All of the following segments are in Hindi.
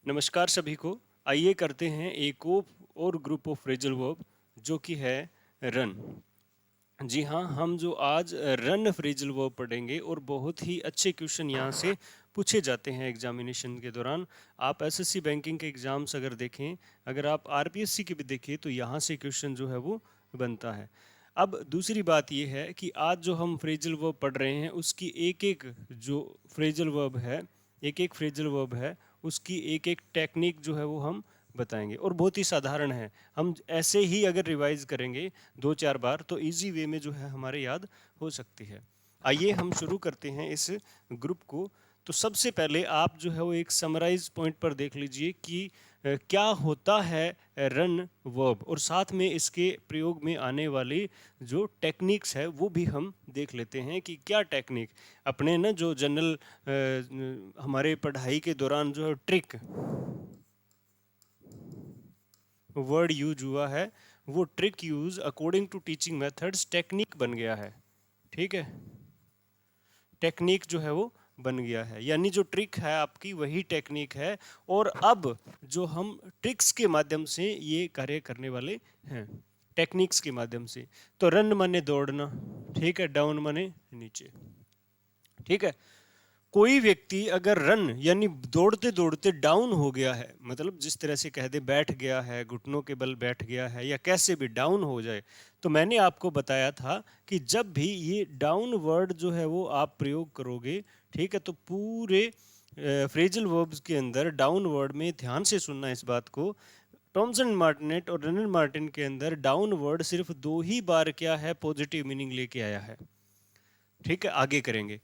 नमस्कार सभी को। आइए करते हैं एक और ग्रुप ऑफ फ्रेजल वर्ब जो कि है रन। जी हाँ, हम जो आज रन फ्रेजल वर्ब पढ़ेंगे और बहुत ही अच्छे क्वेश्चन यहाँ से पूछे जाते हैं एग्जामिनेशन के दौरान। आप एसएससी बैंकिंग के एग्जाम्स अगर देखें, अगर आप आरपीएससी के भी देखें तो यहाँ से क्वेश्चन जो है वो बनता है। अब दूसरी बात ये है कि आज जो हम फ्रेजल वर्ब पढ़ रहे हैं उसकी एक एक जो फ्रेजल वर्ब है, एक एक फ्रेजल वर्ब है उसकी एक एक टेक्निक जो है वो हम बताएंगे और बहुत ही साधारण है। हम ऐसे ही अगर रिवाइज करेंगे 2-4 बार तो इजी वे में जो है हमारे याद हो सकती है। आइए हम शुरू करते हैं इस ग्रुप को। तो सबसे पहले आप जो है वो एक समराइज पॉइंट पर देख लीजिए कि क्या होता है रन वर्ब, और साथ में इसके प्रयोग में आने वाली जो टेक्निक्स है वो भी हम देख लेते हैं कि क्या टेक्निक अपने ना जो जनरल हमारे पढ़ाई के दौरान जो है ट्रिक वर्ड यूज हुआ है वो trick use according to teaching methods technique बन गया है। ठीक है, टेक्निक जो है वो बन गया है, यानी जो ट्रिक है आपकी वही टेक्निक है। और अब जो हम ट्रिक्स के माध्यम से ये कार्य करने वाले हैं, टेक्निक्स के माध्यम से। तो रन माने दौड़ना, ठीक है, डाउन माने नीचे। ठीक है, कोई व्यक्ति अगर रन यानी दौड़ते दौड़ते डाउन हो गया है, मतलब जिस तरह से कह दे बैठ गया है, घुटनों के बल बैठ गया है, या कैसे भी डाउन हो जाए, तो मैंने आपको बताया था कि जब भी ये डाउन वर्ड जो है वो आप प्रयोग करोगे, ठीक है, तो पूरे फ्रेजल वर्ब्स के अंदर डाउन वर्ड में ध्यान से सुनना इस बात को। टॉमसन मार्टिनेट और रेनल मार्टिन के अंदर डाउन वर्ड सिर्फ 2 ही बार क्या है पॉजिटिव मीनिंग लेके आया है। ठीक है, आगे करेंगे।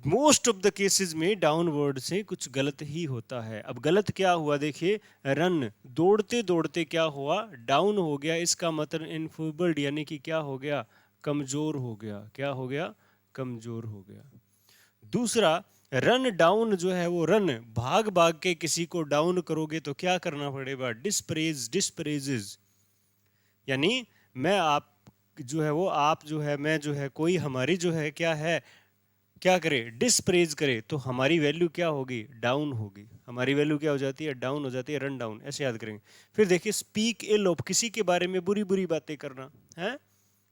मोस्ट ऑफ द केसेस में डाउनवर्ड से कुछ गलत ही होता है। अब गलत क्या हुआ देखिए, रन दौड़ते दौड़ते क्या हुआ, डाउन हो गया, इसका मतलब इनफेबल्ड यानी कि क्या हो गया, कमजोर हो गया। क्या हो गया, कमजोर हो गया। दूसरा, रन डाउन जो है वो रन भाग भाग के किसी को डाउन करोगे तो क्या करना पड़ेगा, डिस्प्रेज, डिस्प्रेजेस, यानी मैं आप जो है वो आप जो है मैं जो है कोई हमारी जो है क्या है, क्या करे, डिस्प्रेज करे, तो हमारी वैल्यू क्या होगी, डाउन होगी। हमारी वैल्यू क्या हो जाती है, डाउन हो जाती है, रन डाउन, ऐसे याद करेंगे। फिर देखिए, स्पीक इल ऑफ, किसी के बारे में बुरी बुरी बातें करना है,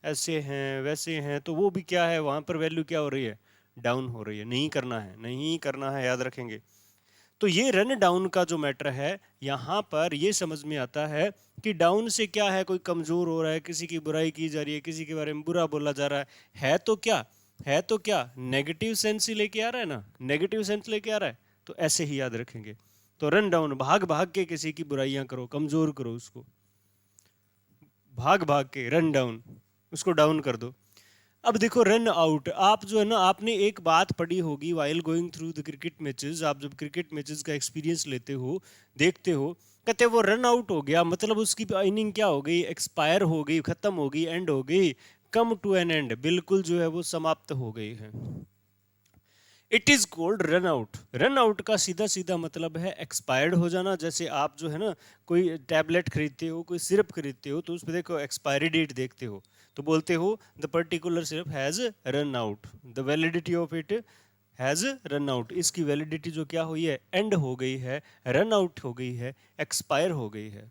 ऐसे हैं वैसे हैं, तो वो भी क्या है, वहां पर वैल्यू क्या हो रही है, डाउन हो रही है। नहीं करना है, नहीं करना है, याद रखेंगे। तो ये रन डाउन का जो मैटर है, यहाँ पर ये समझ में आता है कि डाउन से क्या है, कोई कमजोर हो रहा है, किसी की बुराई की जा रही है, किसी के बारे में बुरा बोला जा रहा है तो क्या है, तो क्या नेगेटिव सेंस ही लेके आ रहा है ना, नेगेटिव सेंस लेके आ रहा है, तो ऐसे ही याद रखेंगे। तो रन डाउन, भाग भाग के किसी की बुराइयां करो, कमजोर करो उसको, भाग भाग के रन डाउन, उसको डाउन कर दो। अब देखो, रन आउट, आप जो है ना, आपने एक बात पढ़ी होगी while going through the cricket matches, आप जब क्रिकेट मैचेस का एक्सपीरियंस लेते हो, देखते हो, कहते वो रन आउट हो गया, मतलब उसकी इनिंग क्या हो गई, एक्सपायर हो गई, खत्म हो गई, एंड हो गई, कम टू एन एंड, बिल्कुल जो है वो समाप्त हो गई है। It is cold run out. Run out का सीधा सीधा मतलब है एक्सपायर्ड हो जाना। जैसे आप जो है ना कोई टैबलेट खरीदते हो, कोई सिरप खरीदते हो, तो उस पर देखो एक्सपायरी डेट देखते हो, तो बोलते हो the particular syrup has run out, the validity of it has run out, इसकी वैलिडिटी जो क्या हुई है, एंड हो गई है, रन आउट हो गई है, एक्सपायर हो गई है।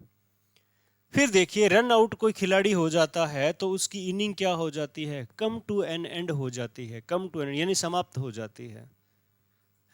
फिर देखिए, रन आउट कोई खिलाड़ी हो जाता है तो उसकी इनिंग क्या हो जाती है, कम टू एन एंड हो जाती है, कम टू एन यानी समाप्त हो जाती है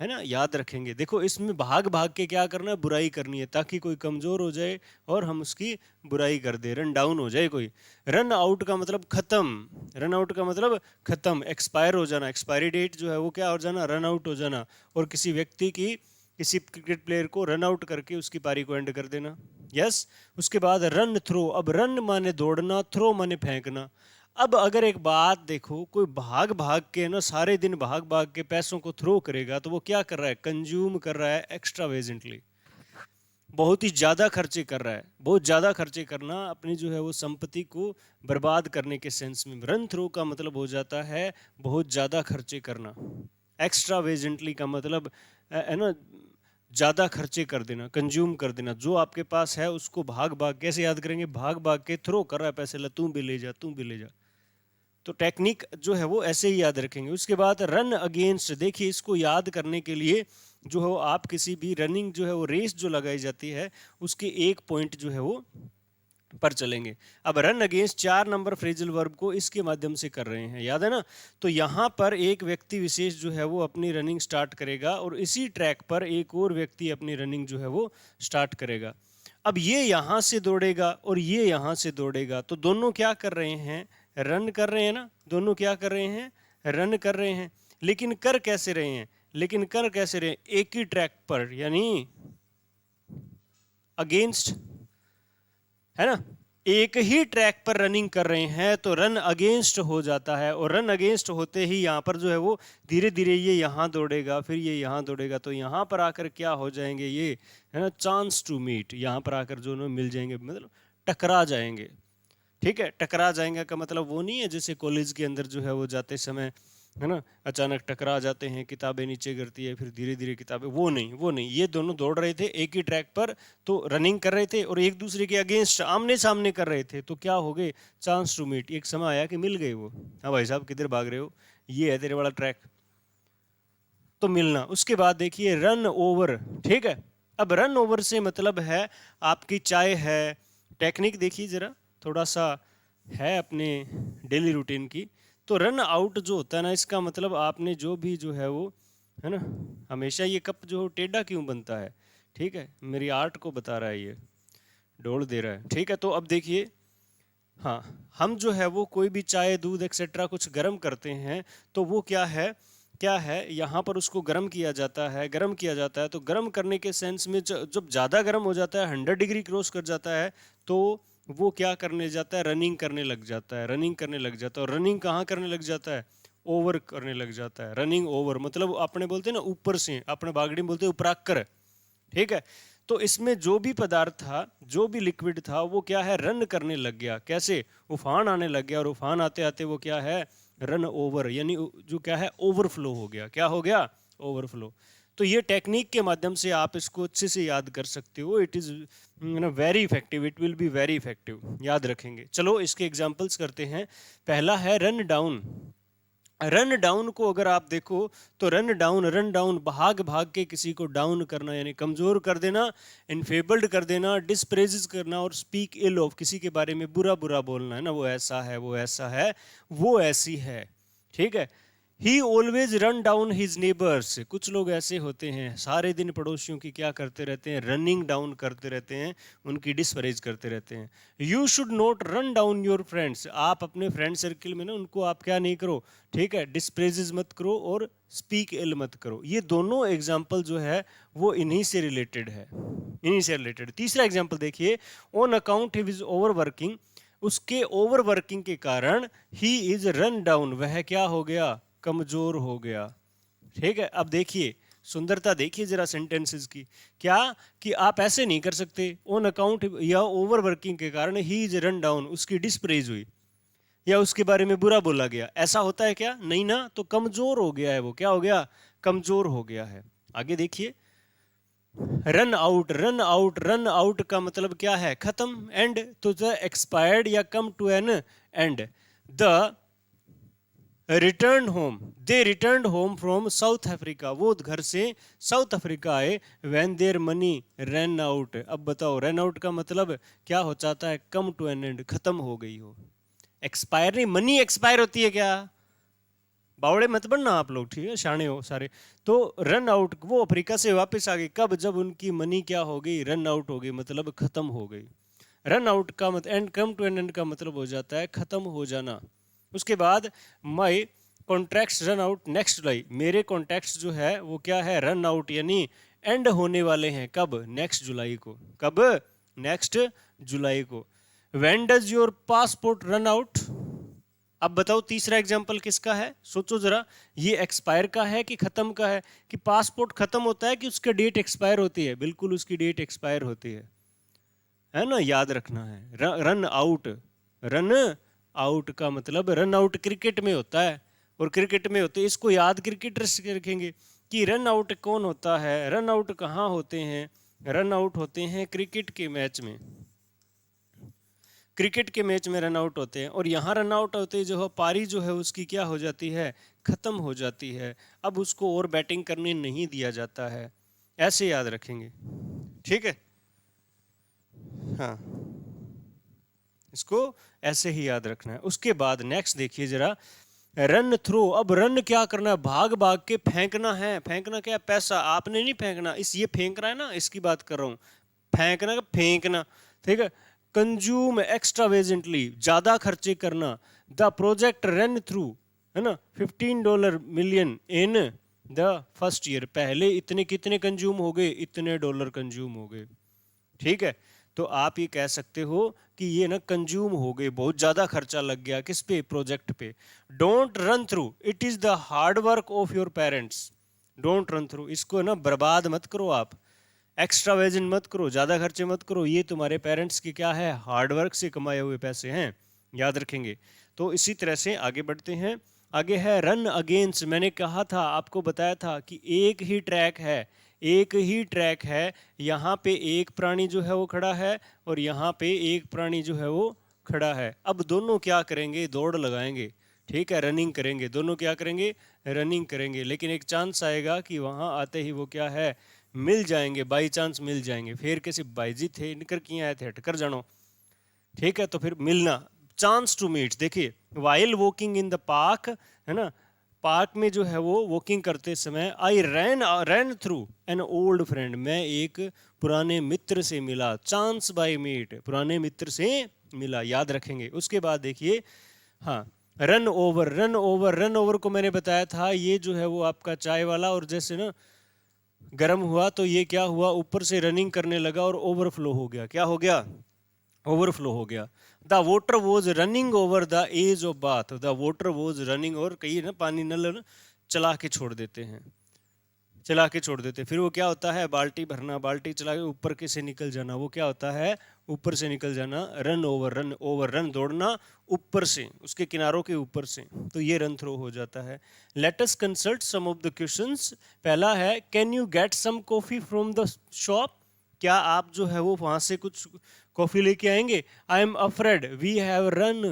ना, याद रखेंगे। देखो, इसमें भाग भाग के क्या करना है, बुराई करनी है, ताकि कोई कमजोर हो जाए और हम उसकी बुराई कर दे, रन डाउन हो जाए कोई। रन आउट का मतलब खत्म, रन आउट का मतलब खत्म, एक्सपायर हो जाना, एक्सपायरी डेट जो है वो क्या हो जाना, रन आउट हो जाना। और किसी व्यक्ति की, किसी क्रिकेट प्लेयर को रन आउट करके उसकी पारी को एंड कर देना। यस। उसके बाद रन थ्रो, अब रन माने दौड़ना, थ्रो माने फेंकना। अब अगर एक बात देखो, कोई भाग भाग के ना सारे दिन भाग भाग के पैसों को थ्रो करेगा तो वो क्या कर रहा है, कंज्यूम कर रहा है एक्स्ट्रावेजेंटली, बहुत ही ज्यादा खर्चे कर रहा है। बहुत ज्यादा खर्चे करना अपनी जो है वो संपत्ति को बर्बाद करने के सेंस में। रन थ्रो का मतलब हो जाता है बहुत ज्यादा खर्चे करना। एक्स्ट्रावेजेंटली का मतलब है ना ज्यादा खर्चे कर देना, कंज्यूम कर देना। जो आपके पास है उसको भाग भाग, कैसे याद करेंगे, भाग भाग के थ्रो कर रहा है पैसे, ला तू भी ले जा, तू भी ले जा। तो टेक्निक जो है वो ऐसे ही याद रखेंगे। उसके बाद रन अगेंस्ट, देखिए इसको याद करने के लिए जो है वो आप किसी भी रनिंग जो है वो रेस जो लगाई जाती है उसके एक पॉइंट जो है वो पर चलेंगे। अब run against 4 number phrasal verb को इसके माध्यम से कर रहे हैं, याद है ना। तो यहाँ पर एक व्यक्ति विशेष जो है वो अपनी रनिंग स्टार्ट करेगा और इसी ट्रैक पर एक और व्यक्ति अपनी रनिंग जो है वो स्टार्ट करेगा। अब ये यहाँ से दौड़ेगा और ये यहाँ से दौड़ेगा, तो दोनों क्या कर रहे हैं, रन कर रहे हैं ना। दोनों क्या कर रहे हैं, रन कर रहे हैं। लेकिन कर कैसे रहे हैं, लेकिन कर कैसे रहे हैं, एक ही ट्रैक पर, यानी अगेंस्ट, है ना। एक ही ट्रैक पर रनिंग कर रहे हैं तो रन अगेंस्ट हो जाता है, और रन अगेंस्ट होते ही यहाँ पर जो है वो धीरे धीरे ये यहाँ दौड़ेगा, फिर ये यहाँ दौड़ेगा, तो यहाँ पर आकर क्या हो जाएंगे, ये है ना चांस टू मीट, यहाँ पर आकर जो मिल जाएंगे, मतलब टकरा जाएंगे। ठीक है, टकरा जाएंगे का मतलब वो नहीं है जैसे कॉलेज के अंदर जो है वो जाते समय, है ना, अचानक टकरा जाते हैं, किताबें नीचे गिरती है, फिर धीरे धीरे किताबें, वो नहीं, वो नहीं। ये दोनों दौड़ रहे थे एक ही ट्रैक पर, तो रनिंग कर रहे थे और एक दूसरे के अगेंस्ट आमने सामने कर रहे थे, तो क्या हो गए, चांस टू मीट। एक समय आया कि मिल गए वो, हाँ भाई साहब किधर भाग रहे हो, ये है तेरे वाला ट्रैक, तो मिलना। उसके बाद देखिए रन ओवर, ठीक है। अब रन ओवर से मतलब है आपकी चाय है, टेक्निक देखिए जरा, थोड़ा सा है अपने डेली रूटीन की। तो रन आउट जो होता है ना, इसका मतलब आपने जो भी जो है वो, है ना, हमेशा ये कप जो टेढ़ा क्यों बनता है, ठीक है, मेरी आर्ट को बता रहा है, ये डोल दे रहा है, ठीक है। तो अब देखिए, हाँ, हम जो है वो कोई भी चाय दूध एक्सेट्रा कुछ गर्म करते हैं, तो वो क्या है, क्या है, यहाँ पर उसको गर्म किया जाता है, गर्म किया जाता है। तो गर्म करने के सेंस में जब ज़्यादा गर्म हो जाता है, 100 डिग्री क्रॉस कर जाता है, तो वो क्या करने जाता है, रनिंग करने लग जाता है, रनिंग करने लग जाता है। और रनिंग कहाँ करने लग जाता है, ओवर करने लग जाता है। रनिंग ओवर मतलब अपने बोलते हैं ना ऊपर से, अपने बागड़ी में बोलते हैं उपराकर, ठीक है। तो इसमें जो भी पदार्थ था, जो भी लिक्विड था, वो क्या है, रन करने लग गया। कैसे, उफान आने लग गया, और उफान आते आते वो क्या है, रन ओवर, यानी जो क्या है, ओवरफ्लो हो गया। क्या हो गया, ओवरफ्लो। तो ये टेक्निक के माध्यम से आप इसको अच्छे से याद कर सकते हो। It is very effective, it will be very effective, याद रखेंगे। चलो इसके एग्जांपल्स करते हैं। पहला है रन डाउन। रन डाउन को अगर आप देखो तो रन डाउन, रन डाउन भाग भाग के किसी को डाउन करना, यानी कमजोर कर देना, इनफेबल्ड कर देना, डिस्प्रेजेस करना, और स्पीक इल ऑफ, किसी के बारे में बुरा बुरा बोलना, है ना, वो ऐसा है, वो ऐसा है, वो ऐसी है, ठीक है। ही always run down his neighbours. कुछ लोग ऐसे होते हैं सारे दिन पड़ोसियों की क्या करते रहते हैं, रनिंग डाउन करते रहते हैं, उनकी डिस्परेज करते रहते हैं। You should not run down your friends. आप अपने फ्रेंड सर्किल में ना उनको आप क्या नहीं करो, ठीक है, डिस्प्रेजेस मत करो और स्पीक इल मत करो। ये दोनों एग्जाम्पल जो है वो इन्हीं से रिलेटेड है, इन्हीं से रिलेटेड। तीसरा एग्जाम्पल देखिए, on account he is over working. उसके ओवर वर्किंग के कारण ही इज रन डाउन, वह क्या हो गया, कमजोर हो गया, ठीक है। अब देखिए सुंदरता देखिए जरा सेंटेंसेस की, क्या कि आप ऐसे नहीं कर सकते, ऑन अकाउंट या ओवर वर्किंग के कारण ही इज रन डाउन, उसकी डिस्प्रेज हुई या उसके बारे में बुरा बोला गया, ऐसा होता है क्या, नहीं ना। तो कमजोर हो गया है वो, क्या हो गया, कमजोर हो गया है। आगे देखिए, run out, run out, run out का मतलब क्या है, खत्म, एंड, तो द एक्सपायर्ड या come to an end. The return home, they return home from South Africa, वो घर से साउथ अफ्रीका आए। When their money run out. अब बताओ रन आउट का मतलब क्या हो जाता है, कम टू एन एंड, खत्म हो गई हो। एक्सपायर नहीं, मनी एक्सपायर होती है क्या, बावड़े मत बनना आप लोग, ठीक है, शाणे हो सारे। तो रन आउट, वो अफ्रीका से वापस आ गई कब, जब उनकी मनी क्या हो गई, रन आउट हो गई, मतलब खत्म हो गई। रन आउट का मतलब end, come to an end का मतलब हो जाता है खत्म हो जाना। उसके बाद माई contracts run out next July, मेरे कॉन्ट्रैक्ट्स जो है वो क्या है, रन आउट, यानी एंड होने वाले हैं, कब, नेक्स्ट जुलाई को, कब, नेक्स्ट जुलाई को। When does your passport run out. अब बताओ तीसरा एग्जांपल किसका है, सोचो जरा, ये एक्सपायर का है कि खत्म का है, कि पासपोर्ट खत्म होता है कि उसका डेट एक्सपायर होती है, बिल्कुल उसकी डेट एक्सपायर होती है ना, याद रखना है। रन आउट, रन आउट का मतलब रन आउट क्रिकेट में होता है, और क्रिकेट में होते, इसको याद क्रिकेटर्स रखेंगे कि रन आउट कौन होता है, रन आउट कहाँ होते हैं, रन आउट होते हैं क्रिकेट के मैच में, क्रिकेट के मैच में रन आउट होते हैं। और यहाँ रन आउट होते हैं, जो है पारी जो है उसकी क्या हो जाती है, खत्म हो जाती है, अब उसको और बैटिंग करने नहीं दिया जाता है, ऐसे याद रखेंगे, ठीक है। हाँ, इसको ऐसे ही याद रखना है। उसके बाद नेक्स्ट देखिए जरा, रन थ्रो। अब रन क्या करना है, भाग भाग के फेंकना है। फेंकना क्या है, पैसा। आपने नहीं फेंकना, इस ये फेंक रहा है ना, इसकी बात कर रहा हूँ। फेंकना का फेंकना, ठीक है। कंज्यूम एक्स्ट्रावेजेंटली, ज्यादा खर्चे करना। द प्रोजेक्ट रन थ्रू, है ना, $15 million in the first year. पहले इतने कितने कंज्यूम हो गए, इतने डॉलर कंज्यूम हो गए, ठीक है। तो आप ये कह सकते हो कि ये ना कंज्यूम हो गए, बहुत ज्यादा खर्चा लग गया किस पे, प्रोजेक्ट पे। Don't run through, it is the hard work of your parents. Don't run through, इसको ना बर्बाद मत करो आप, एक्स्ट्रा वेजन मत करो, ज्यादा खर्चे मत करो। ये तुम्हारे पेरेंट्स की क्या है, हार्ड वर्क से कमाए हुए पैसे हैं, याद रखेंगे। तो इसी तरह से आगे बढ़ते हैं। आगे है रन अगेंस्ट। मैंने कहा था, आपको बताया था कि एक ही ट्रैक है, एक ही ट्रैक है। यहाँ पे एक प्राणी जो है वो खड़ा है और यहाँ पे एक प्राणी जो है वो खड़ा है। अब दोनों क्या करेंगे, दौड़ लगाएंगे, ठीक है, रनिंग करेंगे। दोनों क्या करेंगे, रनिंग करेंगे। लेकिन एक चांस आएगा कि वहाँ आते ही वो क्या है, मिल जाएंगे, बाई चांस मिल जाएंगे। फिर कैसे बाईजी थे, इनकर किए आए थे, हटकर जानो, ठीक है। तो फिर मिलना, चांस टू मीट। देखिए, while walking in the park, है ना, पार्क में जो है वो वॉकिंग करते समय, आई रैन थ्रू एन ओल्ड फ्रेंड, मैं एक पुराने मित्र से मिला। चांस बाय मीट, पुराने मित्र से मिला, याद रखेंगे। उसके बाद देखिए, हाँ, run over. Run over, run over को मैंने बताया था, ये जो है वो आपका चाय वाला, और जैसे ना गर्म हुआ तो ये क्या हुआ, ऊपर से रनिंग करने लगा और ओवरफ्लो हो गया। क्या हो गया, ओवरफ्लो हो गया। The water was running over the edge of bath. The water was running, और कहीं ना पानी नल चला के छोड़ देते हैं, चला के छोड़ देते। फिर वो क्या होता है, बाल्टी भरना, बाल्टी चला के ऊपर के से निकल जाना, वो क्या होता है, ऊपर से निकल जाना। Run over, run over, run दौड़ना ऊपर से, उसके किनारों के ऊपर से, तो ये रन थ्रो हो जाता है। Let us consult some of the questions. पहला है, can you get some coffee from the shop. क्या आप जो है वो वहां से कुछ कॉफी लेके आएंगे। I am afraid we have run,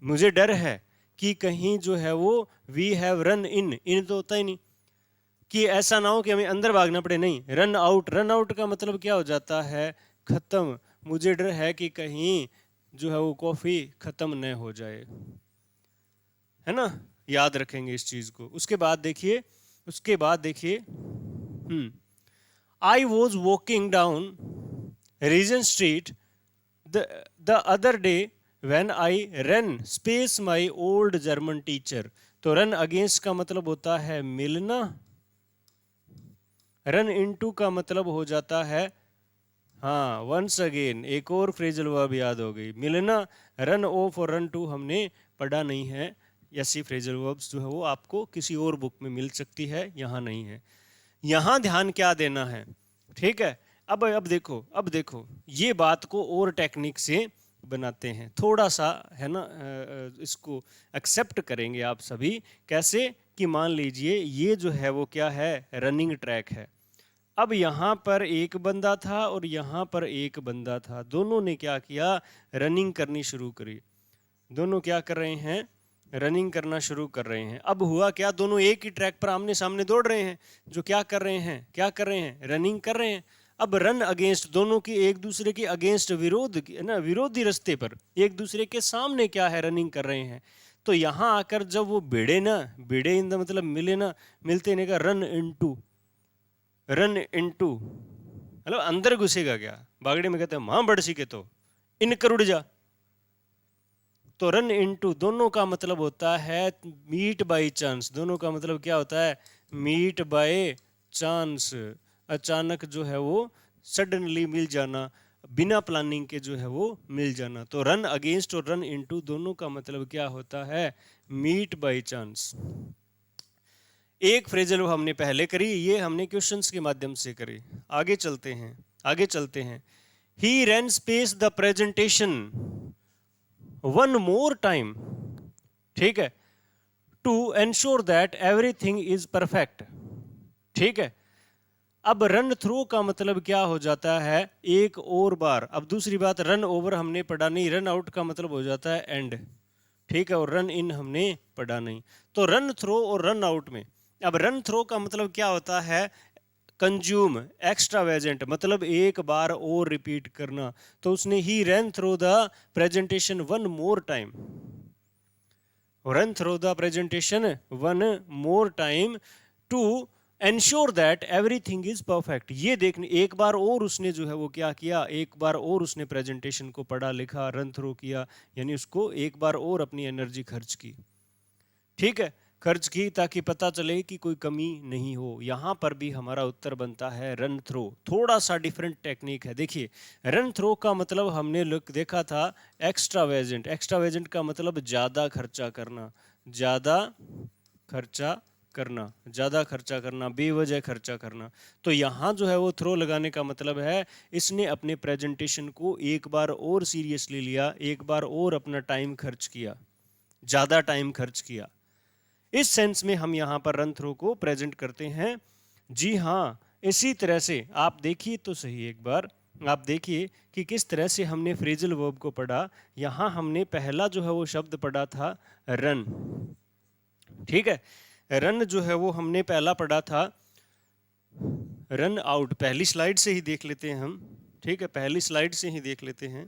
मुझे डर है कि कहीं जो है वो we have run in, in तो होता ही नहीं, कि ऐसा ना हो कि हमें अंदर भागना पड़े। नहीं, रन आउट। रन आउट का मतलब क्या हो जाता है, खत्म। मुझे डर है कि कहीं जो है वो कॉफी खत्म न हो जाए, है ना, याद रखेंगे इस चीज को। उसके बाद देखिए, उसके बाद देखिए, I was walking down Regent street the other day when I run space my old German teacher. तो रन अगेंस्ट का मतलब होता है मिलना, रन इनटू का मतलब हो जाता है, हाँ, वंस अगेन। एक और फ्रेजल वर्ब याद हो गई, मिलना। रन ऑफ और रन टू हमने पढ़ा नहीं है। ऐसी फ्रेजल वर्ब्स जो है वो आपको किसी और बुक में मिल सकती है, यहाँ नहीं है। यहाँ ध्यान क्या देना है, ठीक है। अब देखो, अब देखो, ये बात को और टेक्निक से बनाते हैं थोड़ा सा, है ना, इसको एक्सेप्ट करेंगे आप सभी। कैसे, कि मान लीजिए ये जो है वो क्या है, रनिंग ट्रैक है। अब यहाँ पर एक बंदा था और यहाँ पर एक बंदा था, दोनों ने क्या किया, रनिंग करनी शुरू करी। दोनों क्या कर रहे हैं, रनिंग करना शुरू कर रहे हैं। अब हुआ क्या, दोनों एक ही ट्रैक पर आमने सामने दौड़ रहे हैं। जो क्या कर रहे हैं, क्या कर रहे हैं, रनिंग कर रहे हैं। अब रन अगेंस्ट, दोनों की एक दूसरे के अगेंस्ट, विरोध ना, विरोधी रास्ते पर, एक दूसरे के सामने क्या है, रनिंग कर रहे हैं। तो यहाँ आकर जब वो भिड़े ना, भिड़े इन द मतलब मिले ना, मिलते नहीं का, रन इनटू, रन इनटू मतलब अंदर घुसेगा क्या, बागड़े में कहते हैं मां बड़सी के, तो इन कर उड़ जा। तो रन इनटू दोनों का मतलब होता है मीट बाय चांस। दोनों का मतलब क्या होता है, मीट बाय चांस, अचानक जो है वो सडनली मिल जाना, बिना प्लानिंग के जो है वो मिल जाना। तो रन अगेंस्ट और रन इनटू दोनों का मतलब क्या होता है, मीट बाय चांस। एक फ्रेजल वो हमने पहले करी, ये हमने क्वेश्चंस के माध्यम से करी। आगे चलते हैं, आगे चलते हैं। He ran space the presentation one more time, ठीक है, to ensure that everything is perfect, ठीक है। अब रन थ्रू का मतलब क्या हो जाता है, एक और बार। अब दूसरी बात, रन ओवर हमने पढ़ा नहीं, रन आउट का मतलब हो जाता है एंड, ठीक है, और रन इन हमने पढ़ा नहीं। तो रन थ्रो और रन आउट में, अब रन थ्रो का मतलब क्या होता है, कंज्यूम एक्स्ट्रावेजेंट मतलब एक बार और रिपीट करना, तो उसने he run through the presentation one more time, run through the presentation one more time to ensure that everything is perfect. ये देखने एक बार और उसने जो है वो क्या किया, एक बार और उसने प्रेजेंटेशन को पढ़ा लिखा रन थ्रू किया, यानी उसको एक बार और अपनी एनर्जी खर्च की, ठीक है, खर्च की, ताकि पता चले कि कोई कमी नहीं हो। यहां पर भी हमारा उत्तर बनता है रन थ्रो। थोड़ा सा डिफरेंट टेक्निक है। देखिए रन थ्रो का मतलब हमने देखा था एक्स्ट्रावेजेंट, एक्स्ट्रावेजेंट का मतलब ज्यादा खर्चा करना, ज्यादा खर्चा करना, ज्यादा खर्चा करना, बेवजह खर्चा करना। तो यहां जो है वो थ्रो लगाने का मतलब है इसने अपने प्रेजेंटेशन को एक बार और सीरियसली लिया, एक बार और अपना टाइम खर्च किया, ज्यादा टाइम खर्च किया। इस सेंस में हम यहां पर रन थ्रो को प्रेजेंट करते हैं। जी हाँ, इसी तरह से आप देखिए तो सही, एक बार आप देखिए कि किस तरह से हमने फ्रेजल वर्ब को पढ़ा। यहां हमने पहला जो है वो शब्द पढ़ा था रन, ठीक है, रन जो है वो हमने पहला पढ़ा था रन आउट। पहली स्लाइड से ही देख लेते हैं हम, ठीक है, पहली स्लाइड से ही देख लेते हैं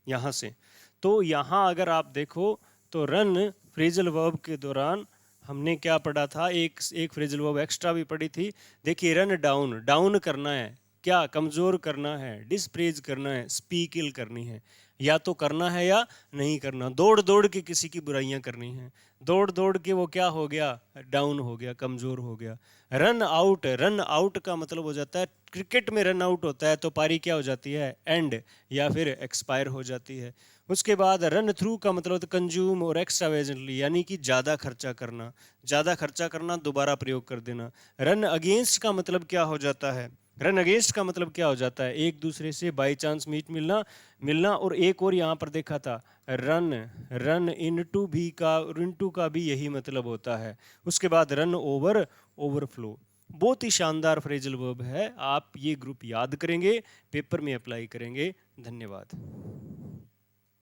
यहां से। तो यहां अगर आप देखो तो रन फ्रेजल वर्ब के दौरान हमने क्या पढ़ा था, एक फ्रेजल वर्ब एक्स्ट्रा भी पढ़ी थी। देखिए रन डाउन, डाउन करना है, क्या कमजोर करना है, डिस्प्रेज करना है, स्पीक इल करनी है, या तो करना है या नहीं करना। दौड़ दौड़ के किसी की बुराइयां करनी है, दौड़ दौड़ के वो क्या हो गया, डाउन हो गया, कमजोर हो गया। रन आउट, रन आउट का मतलब हो जाता है, क्रिकेट में रन आउट होता है तो पारी क्या हो जाती है, एंड या फिर एक्सपायर हो जाती है। उसके बाद रन थ्रू का मतलब होता है कंज्यूम और एक्स्ट्रावेजेंटली, यानी कि ज़्यादा खर्चा करना, ज़्यादा खर्चा करना, दोबारा प्रयोग कर देना। रन अगेंस्ट का मतलब क्या हो जाता है, रन अगेंस्ट का मतलब क्या हो जाता है, एक दूसरे से बाई चांस मीट मिलना मिलना। और एक और यहाँ पर देखा था रन, रन इनटू भी का, इनटू का भी यही मतलब होता है। उसके बाद रन ओवर, ओवरफ्लो। बहुत ही शानदार फ्रेजल वर्ब है, आप ये ग्रुप याद करेंगे, पेपर में अप्लाई करेंगे। धन्यवाद।